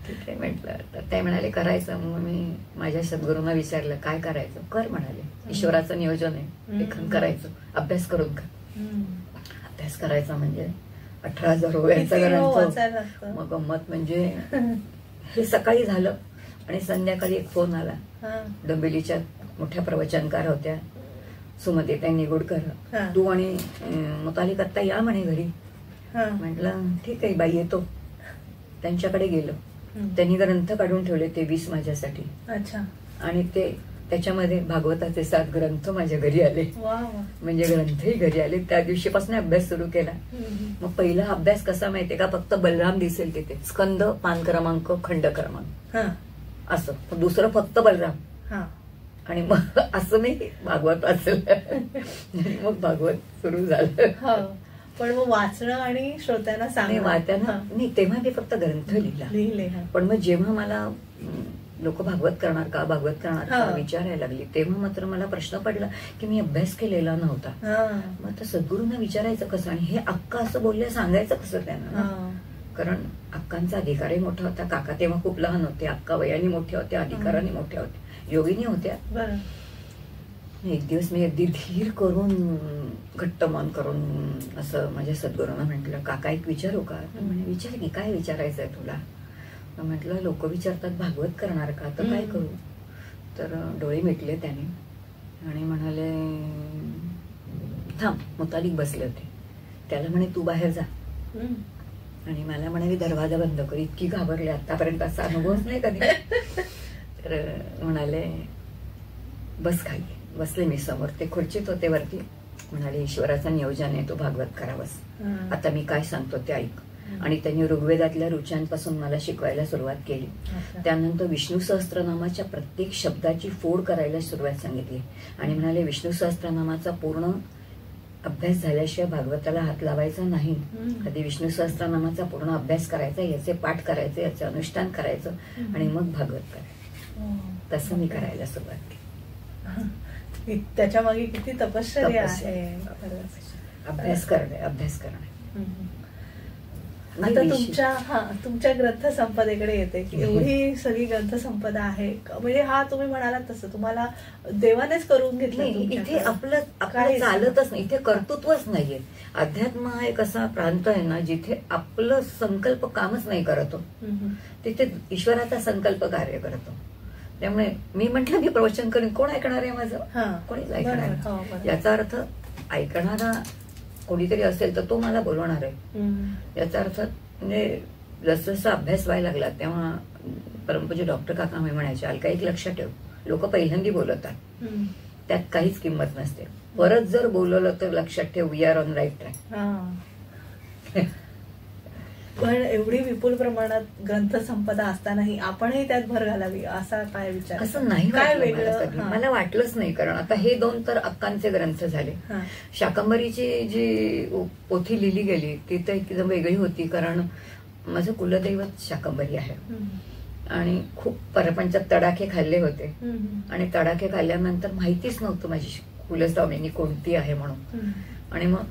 ठीक आहे म्हटलं. तर ते म्हणाले करायचं. मग मी माझ्या सद्गुरूंना विचारलं काय करायचं. कर म्हणाले, ईश्वराचं नियोजन आहे, लेखन करायचं, अभ्यास करून कर. अभ्यास करायचा म्हणजे 18,000 ओव्यांचा ग्रंथ. मग गंमत म्हणजे हे सकाळी झालं आणि संध्याकाळी एक फोन आला. डोंबिवलीच्या मोठ्या प्रवचनकार होत्या सुमतीताई निगुडकर, तू आणि मुतालिक आत्ता या म्हणे घरी. म्हटलं ठीक आहे बाई येतो. त्यांच्याकडे गेलो. त्यांनी ग्रंथ काढून ठेवले 23 माझ्यासाठी. आणि ते त्याच्यामध्ये भागवताचे 7 ग्रंथ माझ्या घरी आले. म्हणजे ग्रंथही घरी आले. त्या दिवशीपासून अभ्यास सुरू केला. मग पहिला अभ्यास कसा माहितीये का, फक्त बलराम दिसेल तिथे, स्कंद, पान क्रमांक, खंड क्रमांक असं. दुसरं फक्त बलराम. आणि मग असं मी भागवत वाचलं. मग भागवत सुरू झालं. पण मग वाचणं आणि श्रोत्यांना वाचताना नाही, तेव्हा मी फक्त ग्रंथ लिहिले. पण मग जेव्हा मला लोक भागवत करणार का भागवत करणार का विचारायला लागली, तेव्हा मात्र मला प्रश्न पडला की मी अभ्यास केलेला नव्हता. मग आता सद्गुरूंना विचारायचं कसं आणि हे अक्का असं बोलल्या सांगायचं कसं त्यांना. कारण अक्कांचा अधिकारही मोठा होता. काका तेव्हा खूप लहान होते, अक्का वयाने मोठ्या होत्या, अधिकाराने मोठ्या होत्या, योगिनी होत्या. एक दिवस मी अगदी धीर करून घट्ट मन करून असं माझ्या सद्गुरूंना म्हटलं काका एक विचारू का. म्हणे विचार की काय विचारायचंय तुला. म्हटलं लोक विचारतात भागवत करणार का, तर काय करू. तर डोळे मिटले त्याने आणि म्हणाले थांब. मुतालिक बसले होते. त्याला म्हणे तू बाहेर जा. आणि मला म्हणाली दरवाजा बंद कर. इतकी घाबरले, आतापर्यंत असा अनुभवच नाही कधी. तर म्हणाले बस खाली. बसले मी समोर. ते खुर्चीत होते वरती. म्हणाले ईश्वराचं नियोजन आहे, तू भागवत करावंस. आता मी काय सांगतो ते ऐक. आणि त्यांनी ऋग्वेदातल्या ऋचांपासून मला शिकवायला सुरुवात केली. त्यानंतर विष्णू सहस्त्रनामाच्या प्रत्येक शब्दाची फोड करायला सुरुवात सांगितली. आणि म्हणाले विष्णू सहस्त्रनामाचा पूर्ण अभ्यास झाल्याशिवाय भागवताला हात लावायचा नाही. कधी विष्णू सहस्त्रनामाचा पूर्ण अभ्यास करायचा, याचे पाठ करायचे, याचे अनुष्ठान करायचं आणि मग भागवत करायचं. तसं मी करायला सुरुवात केली. त्याच्या मागे किती तपश्चर्या आहे. अभ्यास करणे. आता तुमच्या ग्रंथ संपदेकडे येते की एवढी सगळी ग्रंथ संपदा आहे. म्हणजे हा तुम्ही म्हणालात तसं तुम्हाला देवानेच करून घेतलं. इथे आपलं चालतच नाही, इथे कर्तृत्वच नाहीये. अध्यात्म हा एक असा प्रांत आहे ना जिथे आपलं संकल्प कामच नाही करतो, तिथे ईश्वराचा संकल्प कार्य करतो. त्यामुळे मी म्हंटल मी प्रवचन करेन, कोण ऐकणार आहे माझं, कोणीच ऐकणार. याचा अर्थ ऐकणारा कोणीतरी असेल तर तो मला बोलवणार आहे. याचा अर्थ म्हणजे जसं जसं अभ्यास व्हायला लागला तेव्हा परमपूज्य डॉक्टर काका म्हणायचे, अलका एक लक्षात ठेव, लोक पहिल्यांदा बोलवतात, त्यात काहीच किंमत नसते. परत जर बोलवलं तर लक्षात ठेव, we are on right track. पण एवढी विपुल प्रमाणात ग्रंथसंपदा असतानाही आपणही त्यात भर घालावी असा काय विचार? असं नाही, काय वेगळं मला वाटलंच नाही. कारण आता हे 2 तर अक्कांचे ग्रंथ झाले. शाकंभरीची जी पोथी लिहिली गेली ती तर एकदम वेगळी होती, कारण माझं कुलदैवत शाकंभरी आहे आणि खूप परपंचात तडाखे खाल्ले होते आणि तडाखे खाल्ल्यानंतर माहितीच नव्हतं माझी कुलस्वामिनी कोणती आहे म्हणून. आणि मग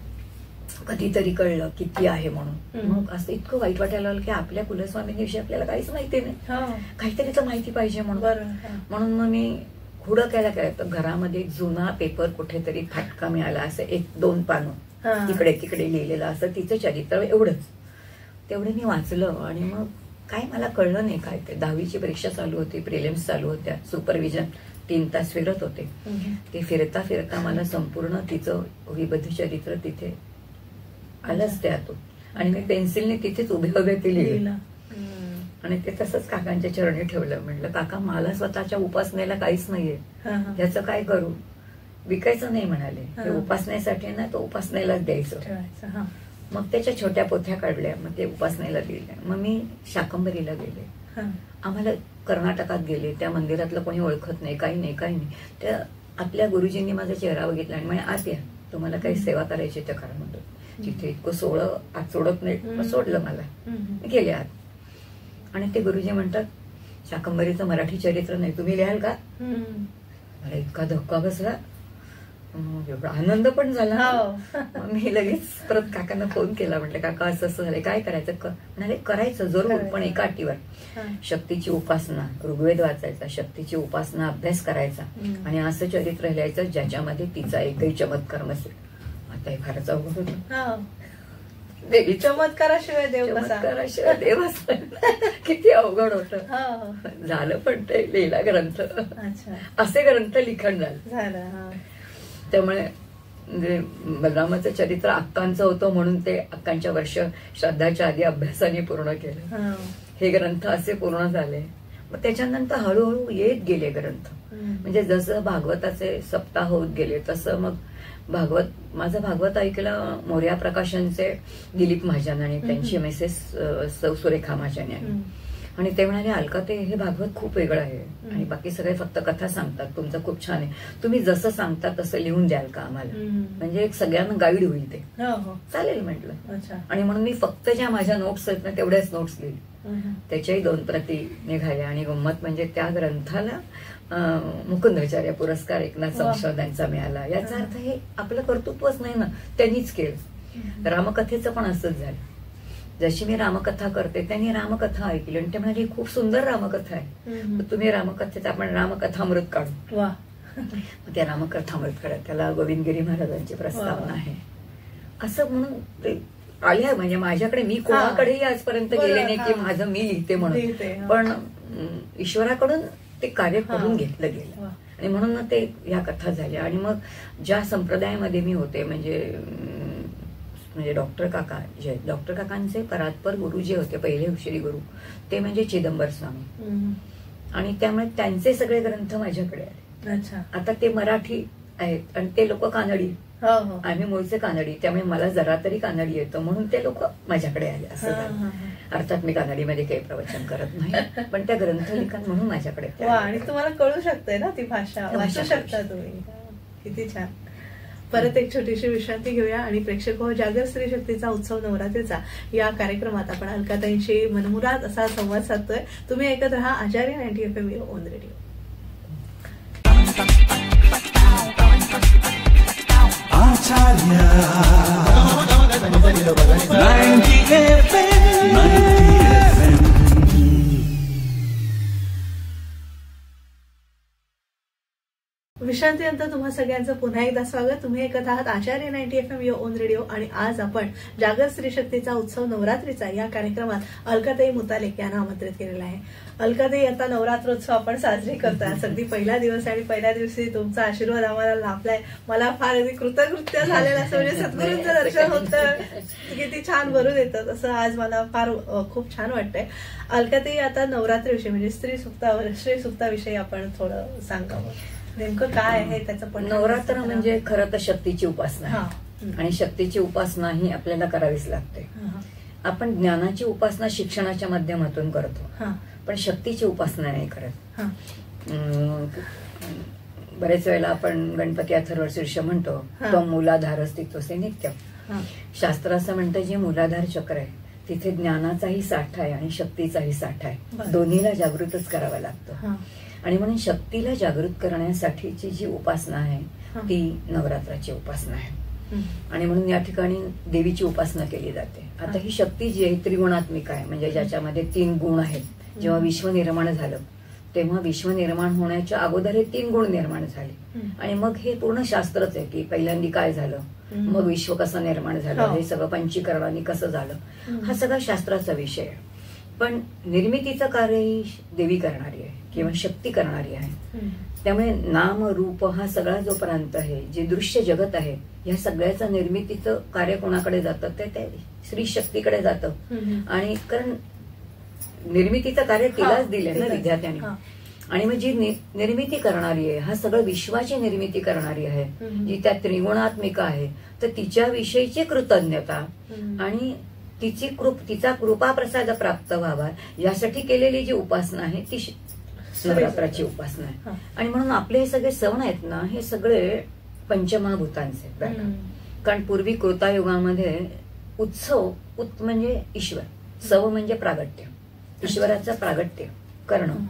कधीतरी कळलं किती आहे म्हणून. मग असं इतकं वाईट वाटायला लागलं की आपल्या कुलस्वामिनीविषयी आपल्याला काहीच माहिती नाही, काहीतरी तर माहिती पाहिजे म्हणून मग मी हुडं केलं तर घरामध्ये जुना पेपर कुठेतरी फाटका मिळाला, असं 1-2 पानं तिकडे तिकडे लिहिलेलं असं तिचं चरित्र एवढंच. तेवढं मी वाचलं आणि मग काय मला कळलं नाही काय ते. 10वीची परीक्षा चालू होती, प्रिलिम्स चालू होत्या, सुपरविजन 3 तास फिरत होते. ते फिरता फिरता मला संपूर्ण तिचं विबद्ध चरित्र तिथे आलंच त्यातून आणि मी पेन्सिलने तिथेच उभे उभे ते लिहिलं आणि ते तसंच काकांच्या चरणी ठेवलं. म्हटलं काका मला स्वतःच्या उपासनेला काहीच नाहीये, ह्याचं काय करू? विकायचं नाही म्हणाले, ते उपासनेसाठी ना तो उपासनेलाच द्यायचं. मग त्याच्या छोट्या पोथ्या काढल्या, मग ते उपासनेला दिल्या. मग मी शाकंभरीला गेले. आम्हाला कर्नाटकात गेले, त्या मंदिरातलं कोणी ओळखत नाही, काही नाही. त्या आपल्या गुरुजींनी माझा चेहरा बघितला आणि म्हणे आत या, तुम्हाला काही सेवा करायची त्या करा म्हणतो. तिथे इतकं आत सोडत नाही, मग सोडलं मला, गेले आत. आणि ते गुरुजी म्हणतात शाकंभरीचं मराठी चरित्र नाही, तुम्ही लिहाल का? मला इतका धक्का बसला, एवढा आनंद पण झाला. मी लगेच परत काकांना फोन केला, म्हटलं काका असं असं झालंय, काय करायचं? म्हणाले करायचं जरूर, पण एका अटीवर, शक्तीची उपासना, ऋग्वेद वाचायचा, शक्तीची उपासना अभ्यास करायचा आणि असं चरित्र लिहायचं ज्याच्यामध्ये तिचा एकही चमत्कार नसेल. आता हे फारच अवघड होतं. चमत्काराशिवाय देव किती अवघड होतं. झालं पण ते लिहिला ग्रंथ, असे ग्रंथ लिखाण झालं. त्यामुळे म्हणजे बलरामाचं चरित्र अक्कांचं होतं म्हणून ते अक्कांच्या वर्ष श्राद्धाच्या आधी अभ्यासाने पूर्ण केलं. हे ग्रंथ असे पूर्ण झाले. मग त्याच्यानंतर हळूहळू येत गेले ग्रंथ. म्हणजे जसं भागवताचे सप्ताह होत गेले तसं मग माझं भागवत ऐकलं मोर्या प्रकाशनचे दिलीप महाजन आणि त्यांची मिसेस सौ सुरेखा महाजन यांनी. आणि ते म्हणाले अलका ते हे भागवत खूप वेगळं आहे आणि बाकी सगळे फक्त कथा सांगतात, तुमचं खूप छान आहे, तुम्ही जसं सांगता तसं लिहून द्याल का आम्हाला? म्हणजे एक सगळ्यांना गाईड होईल ते. चालेल म्हटलं. आणि म्हणून मी फक्त ज्या माझ्या नोट्स आहेत ना तेवढ्याच नोट्स लिहिली. त्याच्याही 2 प्रती निघाल्या. आणि गंमत म्हणजे त्या ग्रंथाला मुकुंदाचार्य पुरस्कार एकनाथ संशोधनाचा मिळाला. याचा अर्थ हे आपलं कर्तृत्वच नाही ना, त्यांनीच केलं. रामकथेचं पण असंच झालं. जशी मी रामकथा करते त्यांनी रामकथा ऐकली आणि ते म्हणाले खूप सुंदर रामकथा आहे, तुम्ही रामकथेचा आपण रामकथामृत काढू. मग त्या रामकथामृत काढा, त्याला गोविंदगिरी महाराजांची प्रस्तावना आहे. असं म्हणून ते आल्या. म्हणजे माझ्याकडे मी कोणाकडेही आजपर्यंत गेले नाही की माझं मी लिहिते म्हणून, पण ईश्वराकडून ते कार्य करून घेतलं गेलं आणि म्हणून ते ह्या कथा झाल्या. आणि मग ज्या संप्रदायामध्ये मी होते म्हणजे डॉक्टर काकांचे परात्पर गुरु जे होते पहिले श्री गुरु ते म्हणजे चिदंबर स्वामी. आणि त्यामुळे त्यांचे सगळे ग्रंथ माझ्याकडे आले. आता ते मराठी आहेत आणि ते लोक कानडी, आम्ही मूळचे कानडी, त्यामुळे मला जरा तरी कानडी येतं म्हणून ते लोक माझ्याकडे आले. असं अर्थात मी कानडीमध्ये काही प्रवचन करत नाही, पण त्या ग्रंथ लिखाण म्हणून माझ्याकडे. आणि तुम्हाला कळू शकते ना ती भाषा, वाचू शकता तुम्ही. किती छान. परत एक छोटीशी विश्रांती घेऊया आणि प्रेक्षक हो, जागर स्त्री शक्तीचा उत्सव नवरात्रीचा या कार्यक्रमात आपण अलकाताईंशी मनमुराद असा संवाद साधतोय. तुम्ही ऐकत राहा आचार्य 90 FM ऑन रेडिओ. विश्रांतीनंतर तुम्हा सगळ्यांचं पुन्हा एकदा स्वागत. तुम्ही ऐकत आहात आचार्य 90 FM युअर ओन रेडिओ. आणि आज आपण जागर स्त्री शक्तीचा उत्सव नवरात्रीचा या कार्यक्रमात अलकाताई मुतालिक यांना आमंत्रित केलेला आहे. अलकाताई, आता नवरात्रोत्सव आपण साजरी करतोय. अगदी पहिला दिवस आणि पहिल्या दिवशी तुमचा आशीर्वाद आम्हाला लाभलाय. मला फार अगदी कृतकृत्य झालेलं असं, म्हणजे सद्गुरूंचं दर्शन होतं, किती छान भरून येतं, तसं आज मला फार खूप छान वाटतंय. अलकाताई, आता नवरात्रीविषयी म्हणजे स्त्री सुक्ताविषयी आपण थोडं सांगावं. नेमकं काय आहे त्याचं पण. नवरात्र म्हणजे खरं तर शक्तीची उपासना आहे आणि शक्तीची उपासना ही आपल्याला करावीच लागते. आपण ज्ञानाची उपासना शिक्षणाच्या माध्यमातून करतो, पण शक्तीची उपासना नाही करत. बरेच वेळेला आपण गणपती अथर्वशीर्ष म्हणतो, तो मूलाधार अस्तित्वसे नित्य. शास्त्र असं म्हणतं, जे मूलाधार चक्र आहे तिथे ज्ञानाचाही साठा आहे आणि शक्तीचाही साठा आहे. दोन्हीला जागृतच करावा लागतो. आणि म्हणून शक्तीला जागृत करण्यासाठीची जी उपासना आहे ती नवरात्राची उपासना आहे. आणि म्हणून या ठिकाणी देवीची उपासना केली जाते. आता ही शक्ती जी आहे त्रिगुणात्मिक आहे, म्हणजे ज्याच्यामध्ये 3 गुण आहेत. जेव्हा विश्व निर्माण झालं तेव्हा विश्व निर्माण होण्याच्या अगोदर हे 3 गुण निर्माण झाले. आणि मग हे पूर्ण शास्त्रच आहे की पहिल्यांदा काय झालं, मग विश्व कसं निर्माण झालं, हे सगळं पंचीकरणाने कसं झालं, हा सगळा शास्त्राचा विषय आहे. पण निर्मितीचं कार्यही देवी करणारी आहे किंवा शक्ती करणारी आहे. त्यामुळे नाम रूप हा सगळा जो प्रांत आहे, जे दृश्य जगत आहे, या सगळ्याचं निर्मितीचं कार्य कोणाकडे जातं, ते श्री शक्तीकडे जातं. आणि कारण निर्मितीचं कार्य तिलाच दिले ना विद्यार्थ्याने. आणि मग जी निर्मिती करणारी आहे, हा सगळं विश्वाची निर्मिती करणारी आहे, जी त्या त्रिगुणात्मिका आहे, तर तिच्याविषयीची कृतज्ञता आणि तिचा कृपा प्रसाद प्राप्त व्हावा यासाठी केलेली जी उपासना आहे ती नवरात्राची उपासना आहे. आणि म्हणून आपले हे सगळे सण आहेत ना, हे सगळे पंचमहाभूतांचे. कारण पूर्वी कृतायुगामध्ये उत्सव म्हणजे ईश्वर, सव म्हणजे प्रागट्य, ईश्वराचं प्रागट्य करणं,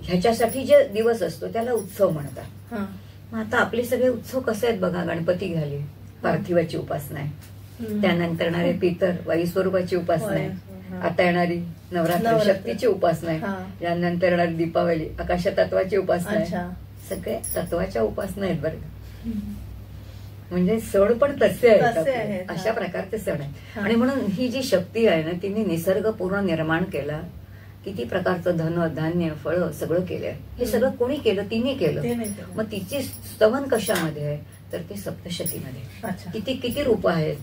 ह्याच्यासाठी जे दिवस असतो त्याला उत्सव म्हणतात. मग आता आपले सगळे उत्सव कसे आहेत बघा. गणपती झाले, पार्थिवाची उपासना आहे. त्यानंतर येणारे पितर, वायू स्वरूपाची उपासना आहे. आता येणारी नवरात्र शक्तीची उपासना आहे. यानंतर येणारी दीपावली आकाश तत्वाची उपासना आहे. सगळे तत्वाच्या उपासना आहेत बरं. म्हणजे सण पण तसे आहेत, अशा प्रकारचे सण आहेत. आणि म्हणून ही जी शक्ती आहे ना, तिने निसर्ग पूर्ण निर्माण केला. किती प्रकारचं धन धान्य फळं सगळं केलंय. हे सगळं कोणी केलं, तिने केलं. मग तिचे स्तवन कशामध्ये आहे, तर ते सप्तशतीमध्ये. किती रूप आहेत.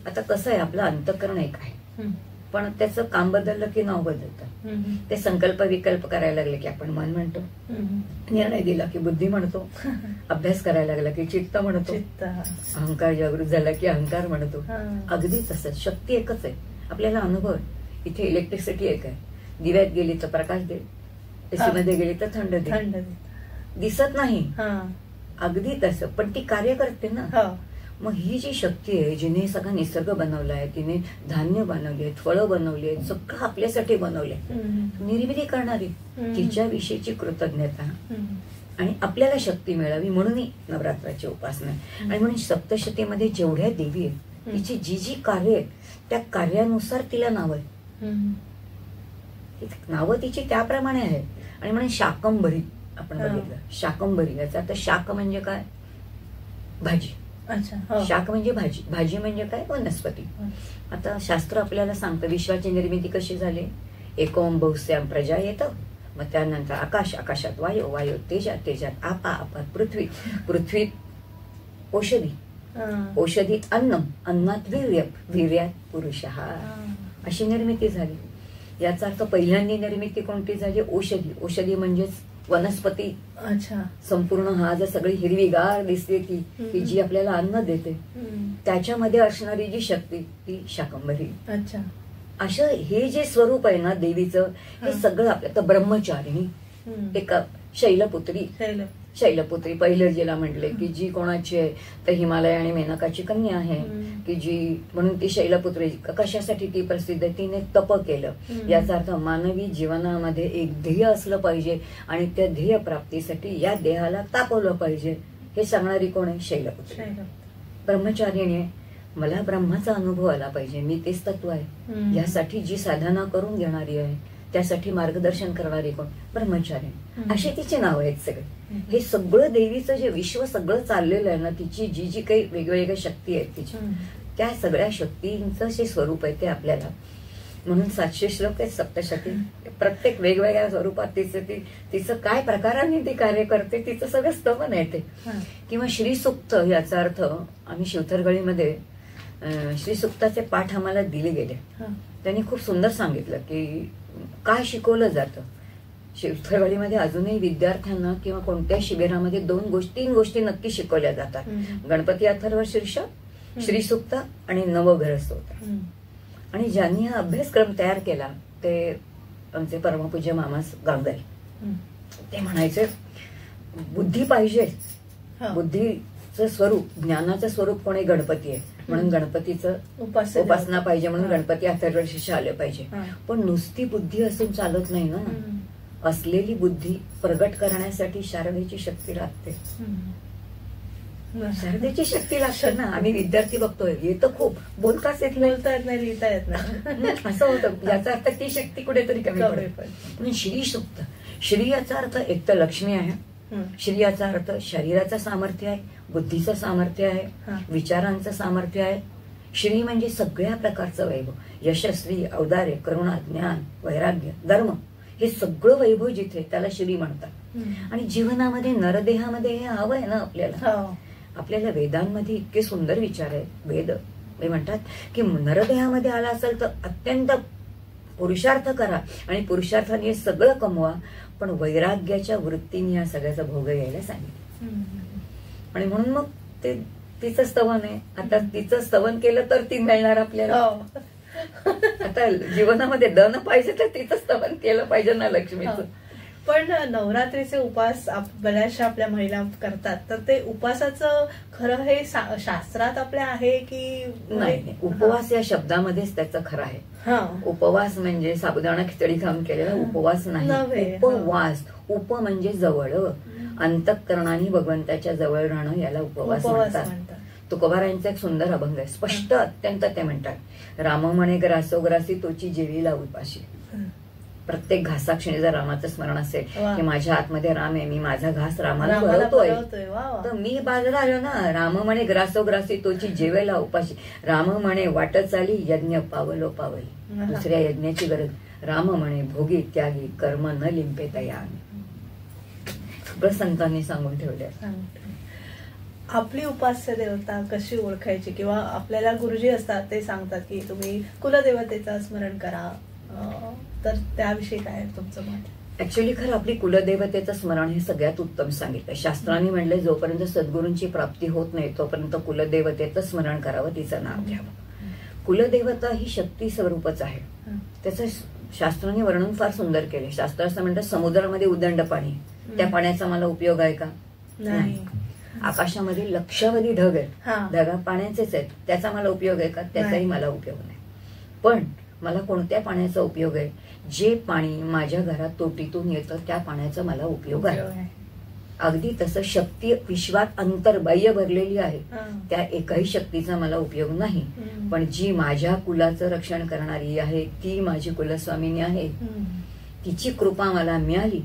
आता कसं आहे, आपलं अंतःकरण एक आहे, पण त्याचं काम बदललं की नाव बदलतं. ते संकल्प विकल्प करायला लागले की आपण मन म्हणतो, निर्णय दिला की बुद्धी म्हणतो, अभ्यास करायला लागला की चित्त म्हणतो, अहंकार जागृत झाला की अहंकार म्हणतो. अगदी तसंच शक्ती एकच आहे, आपल्याला अनुभव आहे. इथे इलेक्ट्रिसिटी एक आहे, दिव्यात गेली तर प्रकाश दे, एसी मध्ये गेली तर थंड दे. दिसत नाही, अगदी तसं, पण ती कार्य करते ना. मग ही जी शक्ती आहे, जिने सगळा निसर्ग बनवलाय, तिने धान्य बनवले, फळं बनवली आहेत, सगळं आपल्यासाठी बनवले, निर्मिती करणारी, तिच्याविषयीची कृतज्ञता आणि आपल्याला शक्ती मिळावी म्हणून नवरात्राची उपासना आहे. आणि म्हणून सप्तशतीमध्ये जेवढ्या देवी आहेत, तिची जी जी कार्य आहेत त्या कार्यानुसार तिला नाव आहे. नावं तिची त्याप्रमाणे आहेत. आणि म्हणून शाकंभरी आपण बघितलं, शाकंभरी याचा अर्थ शाक म्हणजे काय, भाजी. शाक म्हणजे भाजी, भाजी म्हणजे काय, वनस्पती. आता शास्त्र आपल्याला सांगतं विश्वाची निर्मिती कशी झाली. एकोम बहुस्याम प्रजा येतं, मग त्यानंतर आकाश, आकाशात वायू, वायू तेजात, तेजात आपा, आपात पृथ्वी, पृथ्वीत औषधी, औषधीत अन्न, अन्नात वीर्य, वीर्यात पुरुष, अशी निर्मिती झाली. याचा अर्थ पहिल्यांदी निर्मिती कोणती झाली, औषधी. औषधी म्हणजेच वनस्पती. संपूर्ण हा जर सगळी हिरवीगार दिसते ती जी आपल्याला अन्न देते, त्याच्यामध्ये असणारी जी शक्ती ती शाकंभरी. असं हे जे स्वरूप आहे ना देवीचं, हे सगळं आपल्या. तर ब्रह्मचारिणी, एक शैलपुत्री, शैलपुत्री पहिलं जिला म्हटले की जी कोणाची आहे, तर हिमालय आणि मेनकाची कन्या आहे की जी, म्हणून ती शैलपुत्री. कशासाठी ती प्रसिद्ध आहे, तिने तप केलं. याचा अर्थ मानवी जीवनामध्ये एक ध्येय असलं पाहिजे आणि त्या ध्येय प्राप्तीसाठी या देहाला तापवलं पाहिजे. हे सांगणारी कोण आहे, शैलपुत्री. ब्रह्मचारिणी, मला ब्रह्माचा अनुभव आला पाहिजे, मी तेच तत्व आहे, यासाठी जी साधना करून घेणारी आहे त्यासाठी मार्गदर्शन करणारे कोण? ब्रह्मचारी. अशी तिची नावं आहेत सगळे. हे सगळं देवीचं जे विश्व सगळं चाललेलं आहे ना, तिची जी जी काही वेगवेगळ्या शक्ती आहेत तिची, त्या सगळ्या शक्तींचं जे स्वरूप आहे ते आपल्याला, म्हणून 700 श्लोक आहेत सप्तशती. प्रत्येक वेगवेगळ्या स्वरूपात तिचं काय प्रकाराने ती कार्य करते तिचं सगळं स्तवन आहे ते. किंवा श्रीसुक्त याचा अर्थ आम्ही शिवथरगळीमध्ये श्रीसुक्ताचे पाठ आम्हाला दिले गेले. त्यांनी खूप सुंदर सांगितलं की काय शिकवलं जातं. शिवथरगळीमध्ये अजूनही विद्यार्थ्यांना किंवा कोणत्याही शिबिरामध्ये 2-3 गोष्टी नक्की शिकवल्या जातात. गणपती अथर्व शीर्ष, श्रीसुक्त आणि नवग्रह स्तोत्र. आणि ज्यांनी हा अभ्यासक्रम तयार केला ते आमचे परमपूज्य मामास गांगल. ते म्हणायचे बुद्धी पाहिजे, बुद्धीचं स्वरूप, ज्ञानाचं स्वरूप कोणी गणपती आहे, म्हणून गणपतीचं उपासना पाहिजे, म्हणून गणपती अथर्व शीर्ष आले पाहिजे. पण नुसती बुद्धी असून चालत नाही ना. असलेली बुद्धी प्रगट करण्यासाठी शारदेची शक्ती लागते. शारदेची शक्ती लागते ना. आम्ही विद्यार्थी बघतोय, येतं खूप, बोलताच येत नाही, बोलता येत नाही, लिहिता येत नाही, असं होतं. याचा अर्थ ती शक्ती कुठेतरी कमी पडते. श्री सुक्त, श्री याचा अर्थ एक तर लक्ष्मी आहे, श्री याचा अर्थ शरीराचं सामर्थ्य आहे, बुद्धीचं सामर्थ्य आहे, विचारांचं सामर्थ्य आहे. श्री म्हणजे सगळ्या प्रकारचं वैभव, यशस्वी, औदार्य, करुणा, ज्ञान, वैराग्य, धर्म, हे सगळं वैभव जिथे त्याला श्री म्हणतात. आणि जीवनामध्ये नरदेहामध्ये हे हवं आहे ना आपल्याला. आपल्याला वेदांमध्ये इतके सुंदर विचार आहेत. वेद म्हणतात की नरदेहामध्ये आला असेल तर अत्यंत पुरुषार्थ करा आणि पुरुषार्थाने सगळं कमवा, पण वैराग्याच्या वृत्तीने या सगळ्याचा भोग यायला सांगितलं. आणि म्हणून मग ते तिचं स्तवन आहे. आता तिचं स्तवन केलं तर ती मिळणार आपल्याला. आता जीवनामध्ये धन पाहिजे तर तिचं स्तवन केलं पाहिजे ना लक्ष्मीचं. पण नवरात्रीचे उपास बऱ्याचशा आपल्या महिला करतात, तर ते उपासाचं खरं हे शास्त्रात आपल्या आहे की नाही? उपवास या शब्दामध्येच त्याचं खरं आहे. उपवास म्हणजे साबुदाणा खिचडी खाऊन केलेला उपवास नाही. उपवास, उप म्हणजे जवळ, अंतःकरणाने भगवंताच्या जवळ राहणं याला उपवास म्हणतात. तुकोबारायांचा एक सुंदर अभंग आहे, स्पष्ट अत्यंत. ते म्हणतात, राम म्हणे ग्रासोग्रासी तोची जेवीला उपाशी. प्रत्येक घासाक्षणी जर रामाचं स्मरण असेल की माझ्या आतमध्ये राम आहे, मी माझा घास रामाला वळवतोय, तर मी बाजूला आलो ना. राम म्हणे ग्रासोग्रासी तोची जेवेला उपाशी. राम म्हणे वाट चाली यज्ञ पावलो पावली. दुसऱ्या यज्ञाची गरज. राम म्हणे भोगी त्यागी कर्म न लिंपे तया. सगळं संतांनी सांगून ठेवले. आपली उपास्य देवता कशी ओळखायची? किंवा आपल्याला गुरुजी असतात ते सांगतात की तुम्ही कुलदेवतेचं स्मरण करा, तर त्याविषयी काय तुमचं मत? ऍक्च्युअली खरं आपली कुलदेवतेचं स्मरण हे सगळ्यात उत्तम सांगितलं. शास्त्रांनी म्हणले जोपर्यंत सद्गुरूंची प्राप्ती होत नाही तोपर्यंत कुलदेवतेचं स्मरण करावं, तिचं नाव घ्यावं. कुलदेवता ही शक्ती स्वरूपच आहे. त्याचं शास्त्रांनी वर्णन फार सुंदर केले. शास्त्र असं म्हणतात समुद्रामध्ये उदंड पाणी, त्या पाण्याचा मला उपयोग आहे का? नाही. आकाशामध्ये लक्षावधी ढग आहेत, ढगा पाण्याचेच आहेत, त्याचा मला उपयोग आहे का? त्याचाही मला उपयोग नाही. पण मला कोणत्या पाण्याचा उपयोग आहे? जे पाणी माझ्या घरात तोटीतून येतं त्या पाण्याचा मला उपयोग आहे. अगदी तसं शक्ती विश्वात अंतर्बाह्य भरलेली आहे, त्या एकाही शक्तीचा मला उपयोग नाही. पण जी माझ्या कुलाचं रक्षण करणारी आहे ती माझी कुलस्वामिनी आहे. तिची कृपा मला मिळाली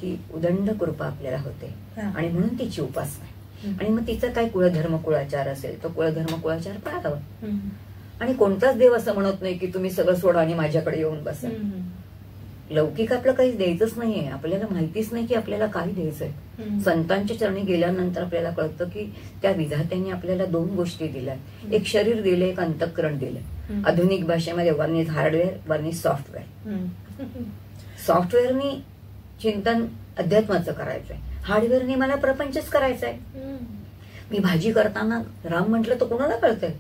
की उदंड कृपा आपल्याला होते, आणि म्हणून तिची उपासना. आणि मग तिचा काय कुळधर्म कुळाचार असेल तो कुळधर्म कुळाचार पाळावा. आणि कोणताच देव असं म्हणत नाही की तुम्ही सगळं सोडा आणि माझ्याकडे येऊन बसा. लौकिक आपलं काही द्यायचंच नाहीये, आपल्याला माहितीच नाही की आपल्याला काय द्यायचंय. संतांच्या चरणी गेल्यानंतर आपल्याला कळतं की त्या विधात्यांनी आपल्याला 2 गोष्टी दिल्या, एक शरीर दिले, एक अंतःकरण दिले. आधुनिक भाषेमध्ये one is hardware, one is software. सॉफ्टवेअरनी चिंतन अध्यात्माचं करायचंय, हार्डवेअरनी मला प्रपंचच करायचंय. मी भाजी करताना राम म्हटलं तर कोणाला कळतंय?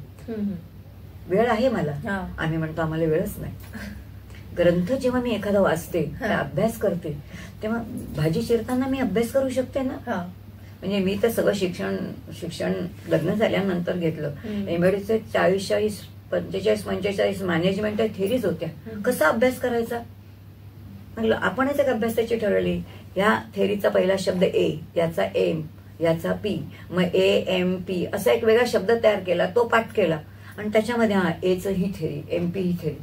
वेळ आहे मला, आम्ही म्हणतो आम्हाला वेळच नाही. ग्रंथ जेव्हा मी एखादा वाचते, अभ्यास करते, तेव्हा भाजी चिरताना मी अभ्यास करू शकते ना. म्हणजे मी तर सगळं शिक्षण लग्न झाल्यानंतर घेतलं. एमबीएचे 40, 45 मॅनेजमेंट थेरीज होत्या. कसा अभ्यास करायचा? म्हणलं आपणच एक अभ्यासाची ठरवली. या थेरीचा पहिला शब्द ए, याचा एम, याचा पी, मग AMP असा एक वेगळा शब्द तयार केला, तो पाठ केला. आणि त्याच्यामध्ये एच ही थेरी, MP ही थेरी.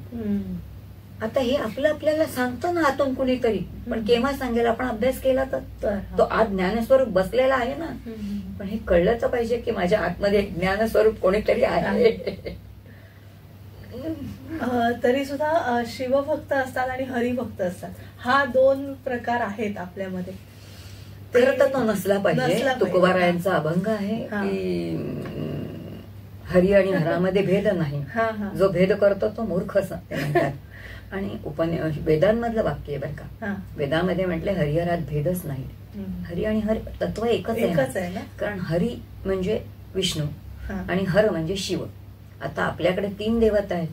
आता हे आपलं आपल्याला सांगतो ना आतून कुणीतरी, पण केव्हा सांगेल? आपण अभ्यास केला तर तो आत ज्ञानस्वरूप बसलेला आहे ना. पण हे कळलं तर पाहिजे की माझ्या आतमध्ये ज्ञानस्वरूप कोणीतरी आहे. तरी सुद्धा शिवभक्त असतात आणि हरिभक्त असतात, हा 2 प्रकार आहेत आपल्यामध्ये. खरं तर तो नसला पाहिजे. तुकोबारायांचा अभंग आहे की हरी आणि हरामध्ये भेद नाही, जो भेद करतो तो मूर्ख म्हणतात. आणि वेदांमधलं वाक्य आहे बरं का. वेदामध्ये म्हटले हरिहरात भेदच नाही. हरी आणि हर तत्व एकच आहे ना. कारण हरी म्हणजे विष्णू आणि हर म्हणजे शिव. आता आपल्याकडे 3 देवता आहेत,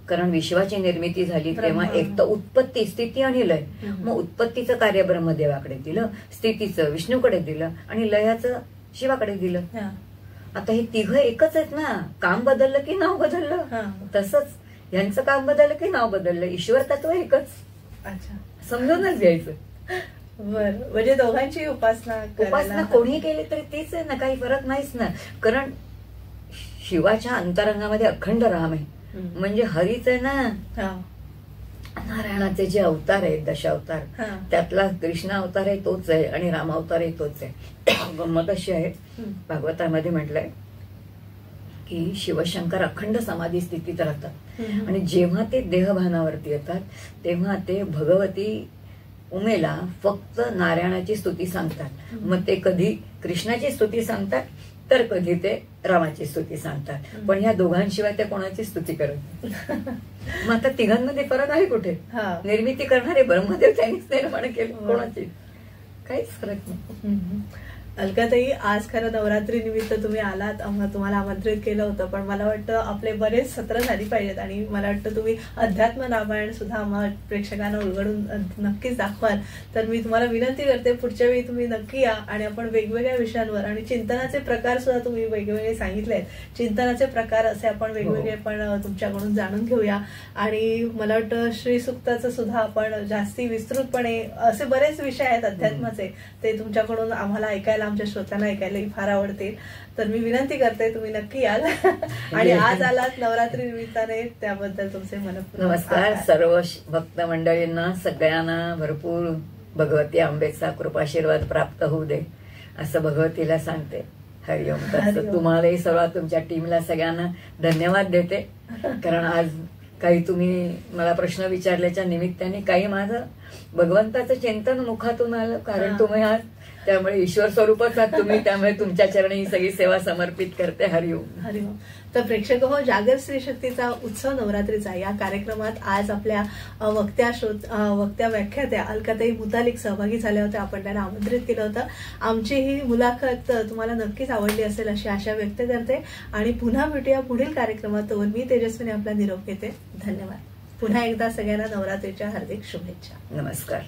कारण विश्वाची निर्मिती झाली तेव्हा एक तर उत्पत्ती, स्थिती आणि लय. मग उत्पत्तीचं कार्य ब्रह्मदेवाकडे दिलं, स्थितीचं विष्णूकडे दिलं आणि लयाचं शिवाकडे दिलं. आता हे 3 एकच आहेत ना. काम बदललं की नाव बदललं, तसंच यांचं काम बदललं की नाव बदललं. ईश्वर तत्व एकच. समजूनच घ्यायचं. बरं, म्हणजे दोघांची उपासना कोणी केली तरी तीच आहे ना, काही फरक नाहीच ना. कारण शिवाच्या अंतरंगामध्ये अखंड राम आहे, म्हणजे हरीच आहे ना. नारायणाचे जे अवतार आहेत 10 अवतार, त्यातला कृष्ण अवतार आहे तोच आहे आणि राम अवतार आहे तोच आहे. गंमत अशी आहे, भागवतामध्ये म्हटलंय की शिवशंकर अखंड समाधी स्थितीत राहतात आणि जेव्हा ते देहभानावरती येतात तेव्हा ते भगवती उमेला फक्त नारायणाची स्तुती सांगतात. मग ते कधी कृष्णाची स्तुती सांगतात तर कधी ते रामाची स्तुती सांगतात, पण ह्या दोघांशिवाय ते कोणाची स्तुती करत. मग आता 3घांमध्ये फरक आहे कुठे? निर्मिती करणारे ब्रह्मदेव त्यांनीच निर्माण केलं, कोणाची काहीच फरक नाही. अलकाताई, आज खरं नवरात्री निमित्त तुम्ही आलात, तुम्हाला आमंत्रित केलं होतं, पण मला वाटतं आपले बरेच सत्र झाली पाहिजेत आणि मला वाटतं तुम्ही अध्यात्म रामायण सुद्धा आम्हा प्रेक्षकांना उलगडून नक्कीच दाखवाल. तर मी तुम्हाला विनंती करते पुढच्या वेळी तुम्ही नक्की या आणि आपण वेगवेगळ्या विषयांवर आणि चिंतनाचे प्रकार सुद्धा तुम्ही वेगवेगळे सांगितले आहेत. चिंतनाचे प्रकार असे आपण वेगवेगळे पण तुमच्याकडून जाणून घेऊया. आणि मला वाटतं श्रीसुक्ताचं सुद्धा आपण जास्ती विस्तृतपणे, असे बरेच विषय आहेत अध्यात्माचे, ते तुमच्याकडून आम्हाला ऐकायला, आमच्या श्रोत्यांना ऐकायलाही फार आवडतील. तर मी विनंती करते तुम्ही नक्की याल. आणि आज आलात नवरात्री निमित्ताने, त्याबद्दल तुमचे मनपूर्वक नमस्कार. सर्व भक्त मंडळींना सगळ्यांना भरपूर भगवती आंबेचा कृपाशीर्वाद प्राप्त होऊ दे असं भगवतीला सांगते. हरिओम. तुम्हालाही सर्व तुमच्या टीमला सगळ्यांना धन्यवाद देते, कारण आज काही तुम्ही मला प्रश्न विचारल्याच्या निमित्ताने काही माझं भगवंताचं चिंतन मुखातून आलं, कारण तुम्ही आज त्यामुळे ईश्वर स्वरूपच आहात तुम्ही, त्यामुळे तुमच्या चरणी ही सगळी सेवा समर्पित करते. हरिओम. हरिओम. तर प्रेक्षक हो, जागर स्त्री शक्तीचा उत्सव नवरात्रीचा या कार्यक्रमात आज आपल्या वक्त्या व्याख्यात्या अलकाताई मुतालिक सहभागी झाल्या होत्या. आपण त्यांना आमंत्रित केलं होतं. आमची ही मुलाखत तुम्हाला नक्कीच आवडली असेल अशी आशा व्यक्त करते आणि पुन्हा भेटूया पुढील कार्यक्रमात. मी तेजस्विनी आपला निरोप घेते. धन्यवाद. पुन्हा एकदा सगळ्यांना नवरात्रीच्या हार्दिक शुभेच्छा. नमस्कार.